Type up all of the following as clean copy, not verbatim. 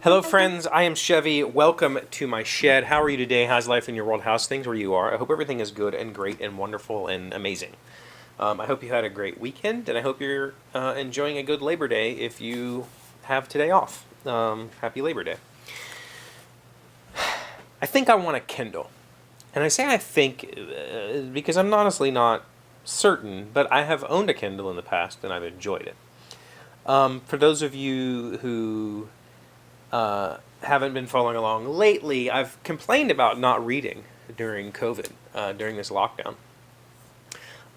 Hello, friends. I am Chevee. Welcome to my shed. How are you today? How's life in your world? How's things where you are? I hope everything is good and great and wonderful and amazing. I hope you had a great weekend, and I hope you're enjoying a good Labor Day if you have today off. Happy Labor Day. I think I want a Kindle. And I say I think because I'm honestly not certain, but I have owned a Kindle in the past and I've enjoyed it. For those of you who haven't been following along lately, I've complained about not reading during COVID, during this lockdown.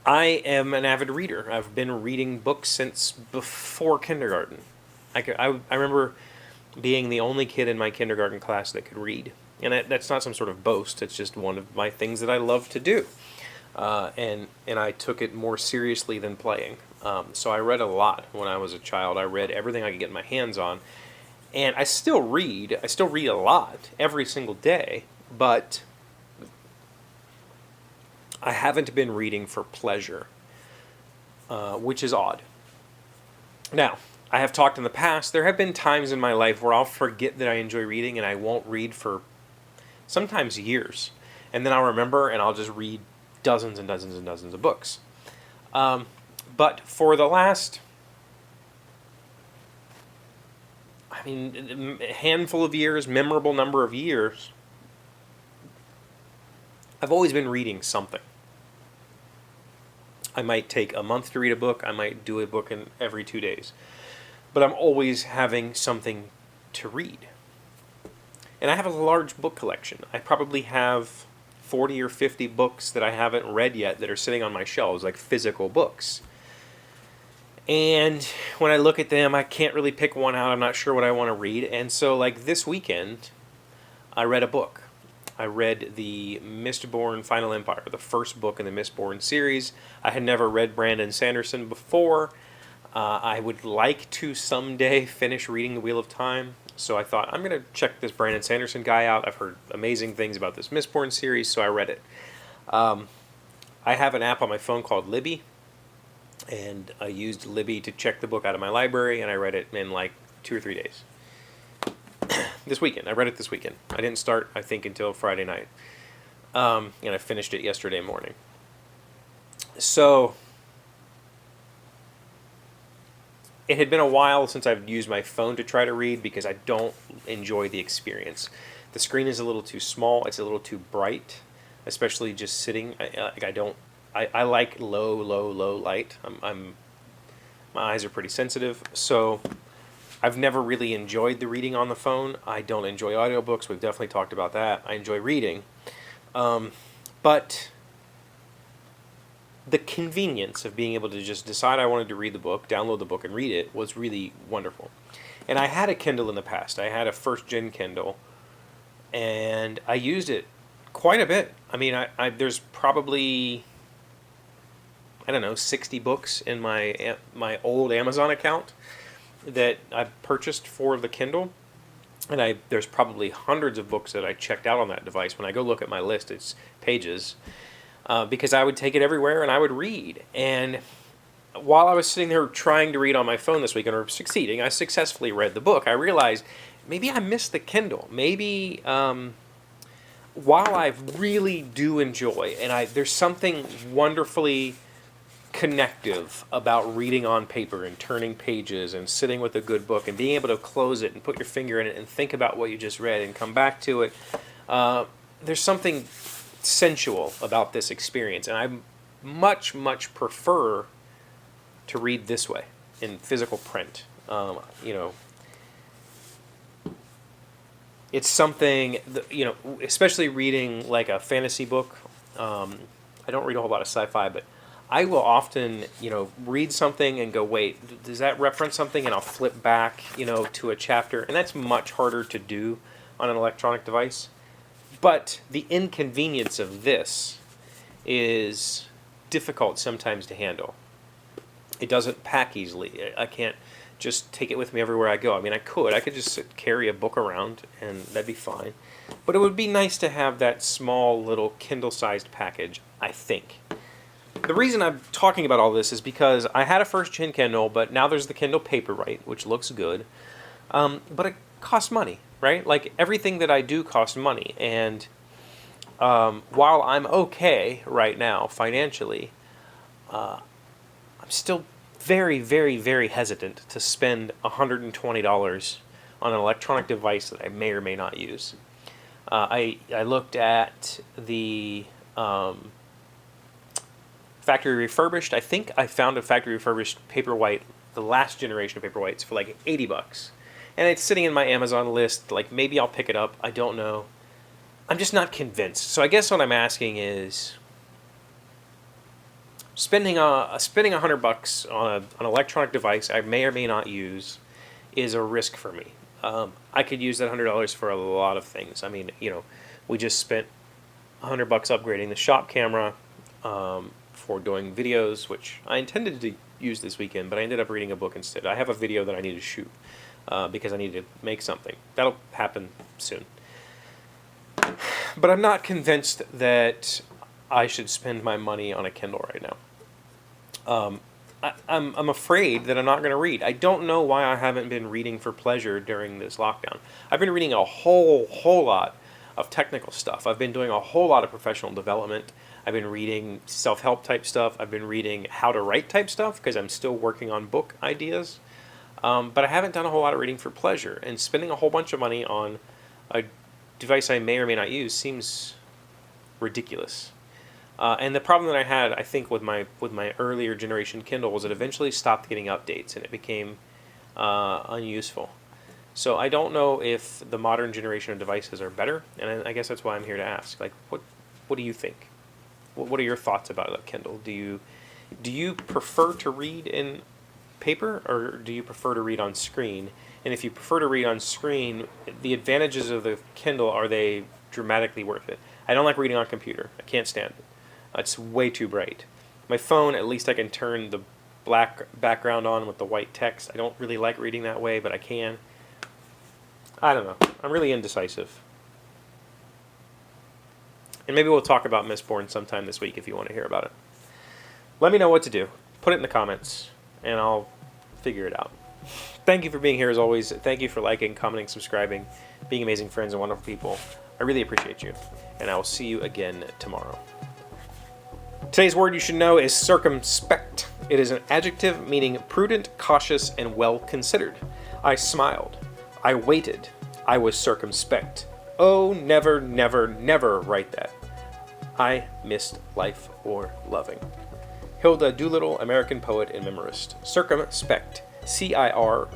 I am an avid reader. I've been reading books since before kindergarten. I remember being the only kid in my kindergarten class that could read. And that's not some sort of boast. It's just one of my things that I love to do. And I took it more seriously than playing. So I read a lot when I was a child. I read everything I could get my hands on. And I still read. I still read a lot every single day. But I haven't been reading for pleasure, which is odd. Now, I have talked in the past. There have been times in my life where I'll forget that I enjoy reading and I won't read for sometimes years. And then I'll remember and I'll just read dozens and dozens and dozens of books. But for the last, a handful of years, memorable number of years, I've always been reading something. I might take a month to read a book. I might do a book in every 2 days. But I'm always having something to read. And I have a large book collection. I probably have 40 or 50 books that I haven't read yet that are sitting on my shelves, like physical books. And when I look at them, I can't really pick one out. I'm not sure what I want to read. And so, like this weekend, I read a book. I read the Mistborn Final Empire, the first book in the Mistborn series. I had never read Brandon Sanderson before. I would like to someday finish reading The Wheel of Time. So I thought, I'm going to check this Brandon Sanderson guy out. I've heard amazing things about this Mistborn series, so I read it. I have an app on my phone called Libby, and I used Libby to check the book out of my library, and I read it in like 2 or 3 days. This weekend. I read it this weekend. I didn't start, I think, until Friday night. And I finished it yesterday morning. So it had been a while since I've used my phone to try to read because I don't enjoy the experience. The screen is a little too small. It's a little too bright, especially just sitting. I like low light. My eyes are pretty sensitive, so I've never really enjoyed the reading on the phone. I don't enjoy audiobooks. We've definitely talked about that. I enjoy reading. But the convenience of being able to just decide I wanted to read the book, download the book, and read it was really wonderful. And I had a Kindle in the past. I had a first-gen Kindle, and I used it quite a bit. There's probably, 60 books in my old Amazon account that I purchased for the Kindle. And there's probably hundreds of books that I checked out on that device. When I go look at my list, it's pages. Because I would take it everywhere and I would read. And while I was sitting there trying to read on my phone this weekend, or succeeding, I successfully read the book. I realized maybe I missed the Kindle. Maybe while I really do enjoy, and there's something wonderfully connective about reading on paper and turning pages and sitting with a good book and being able to close it and put your finger in it and think about what you just read and come back to it. There's something sensual about this experience, and I much prefer to read this way in physical print. It's something that, especially reading like a fantasy book. I don't read a whole lot of sci-fi, but I will often read something and go, wait, does that reference something? And I'll flip back to a chapter, and that's much harder to do on an electronic device. But the inconvenience of this is difficult sometimes to handle. It doesn't pack easily. I can't just take it with me everywhere I go. I could just carry a book around and that'd be fine. But it would be nice to have that small little Kindle-sized package, I think. The reason I'm talking about all this is because I had a first-gen Kindle, but now there's the Kindle Paperwhite, which looks good. But costs money, right? Like everything that I do costs money, and while I'm okay right now financially, I'm still very, very, very hesitant to spend $120 on an electronic device that I may or may not use. I looked at the factory refurbished. I think I found a factory refurbished Paperwhite, the last generation of Paperwhites, for like $80, and it's sitting in my Amazon list. Like maybe I'll pick it up. I don't know. I'm just not convinced. So I guess what I'm asking is, spending $100 on an electronic device I may or may not use is a risk for me. I could use that $100 for a lot of things. I mean, we just spent $100 upgrading the shop camera for doing videos, which I intended to use this weekend, but I ended up reading a book instead. I have a video that I need to shoot because I need to make something. That'll happen soon. But I'm not convinced that I should spend my money on a Kindle right now. I'm afraid that I'm not going to read. I don't know why I haven't been reading for pleasure during this lockdown. I've been reading a whole lot of technical stuff. I've been doing a whole lot of professional development. I've been reading self-help type stuff. I've been reading how to write type stuff because I'm still working on book ideas. But I haven't done a whole lot of reading for pleasure. And spending a whole bunch of money on a device I may or may not use seems ridiculous. And the problem that I had, I think, with my earlier generation Kindle was it eventually stopped getting updates and it became unuseful. So I don't know if the modern generation of devices are better, and I guess that's why I'm here to ask. Like, what do you think? What are your thoughts about a Kindle? Do you prefer to read in paper, or do you prefer to read on screen? And if you prefer to read on screen, the advantages of the Kindle, are they dramatically worth it? I don't like reading on computer. I can't stand it. It's way too bright. My phone, at least I can turn the black background on with the white text. I don't really like reading that way, but I can. I don't know. I'm really indecisive. And maybe we'll talk about Mistborn sometime this week if you want to hear about it. Let me know what to do. Put it in the comments, and I'll figure it out. Thank you for being here as always. Thank you for liking, commenting, subscribing, being amazing friends and wonderful people. I really appreciate you, and I will see you again tomorrow. Today's word you should know is circumspect. It is an adjective meaning prudent, cautious, and well-considered. I smiled. I waited. I was circumspect. Oh, never, never, never write that. I missed life or loving. Hilda Doolittle, American poet and memorist. Circumspect. CIRCUMSPECT.